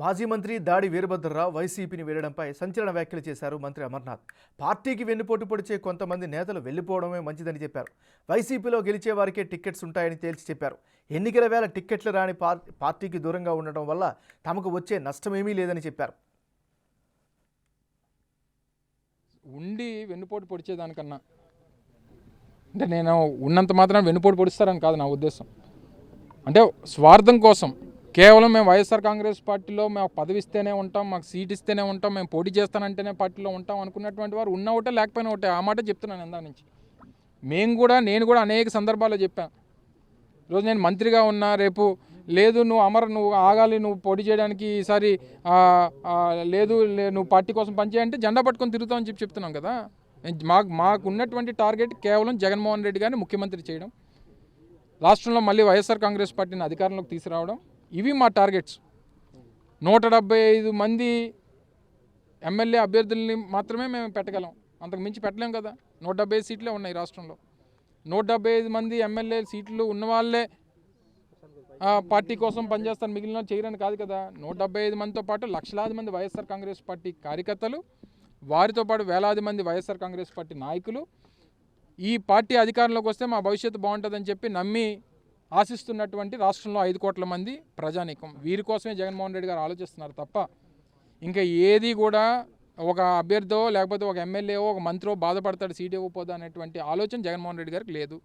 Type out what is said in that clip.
మాజీ మంత్రి దాడి వీరభద్రరావు వైసీపీని వీడడంపై సంచలన వ్యాఖ్యలు చేశారు మంత్రి అమర్నాథ్. పార్టీకి వెన్నుపోటు పొడిచే కొంతమంది నేతలు వెళ్లిపోవడమే మంచిదని చెప్పారు. వైసీపీలో గెలిచే వారికే టికెట్స్ ఉంటాయని తేల్చి చెప్పారు. ఎన్నికల వేళ టిక్కెట్లు రాని పార్టీకి దూరంగా ఉండడం వల్ల తమకు వచ్చే నష్టమేమీ లేదని చెప్పారు. ఉండి వెన్నుపోటు పొడిచేదానికన్నా అంటే నేను ఉన్నంత మాత్రం వెన్నుపోటు పొడిస్తారని కాదు నా ఉద్దేశం. అంటే స్వార్థం కోసం కేవలం మేము వైఎస్ఆర్ కాంగ్రెస్ పార్టీలో మాకు పదవి ఇస్తేనే ఉంటాం, మాకు సీట్ ఇస్తేనే ఉంటాం, మేము పోటీ చేస్తానంటేనే పార్టీలో ఉంటాం అనుకున్నటువంటి వారు ఉన్న ఒకటే లేకపోయినా ఒకటే. ఆ మాట చెప్తున్నాను ఇందా నుంచి. నేను కూడా అనేక సందర్భాల్లో చెప్పాను. ఈరోజు నేను మంత్రిగా ఉన్నా, రేపు లేదు నువ్వు ఆగాలి, నువ్వు పోటీ చేయడానికి ఈసారి లేదు నువ్వు పార్టీ కోసం పనిచేయంటే జెండా పట్టుకొని తిరుగుతామని చెప్తున్నాం కదా. మాకు ఉన్నటువంటి టార్గెట్ కేవలం జగన్మోహన్ రెడ్డి గారిని ముఖ్యమంత్రి చేయడం, రాష్ట్రంలో మళ్ళీ వైఎస్ఆర్ కాంగ్రెస్ పార్టీని అధికారంలోకి తీసుకురావడం. ఇవి మా టార్గెట్స్. 175 మంది ఎమ్మెల్యే అభ్యర్థుల్ని మాత్రమే మేము పెట్టగలం, అంతకు మించి పెట్టలేం కదా. 175 సీట్లే ఉన్నాయి రాష్ట్రంలో. 175 మంది ఎమ్మెల్యే సీట్లు ఉన్నవాళ్ళే పార్టీ కోసం పనిచేస్తారు, మిగిలిన చేయరని కాదు కదా. 175 మందితో పాటు లక్షలాది మంది వైఎస్ఆర్ కాంగ్రెస్ పార్టీ కార్యకర్తలు, వారితో పాటు వేలాది మంది వైఎస్ఆర్ కాంగ్రెస్ పార్టీ నాయకులు ఈ పార్టీ అధికారంలోకి వస్తే మా భవిష్యత్తు బాగుంటుందని చెప్పి నమ్మి ఆశిస్తున్నటువంటి రాష్ట్రంలో 5 కోట్ల మంది ప్రజానీకం. వీరి కోసమే జగన్మోహన్ రెడ్డి గారు ఆలోచిస్తున్నారు తప్ప ఇంకా ఏది కూడా ఒక అభ్యర్థో లేకపోతే ఒక ఎమ్మెల్యేవో ఒక మంత్రో బాధపడతాడు సీట్ ఇవ్వకపోదు అనేటువంటి ఆలోచన జగన్మోహన్ రెడ్డి గారికి లేదు.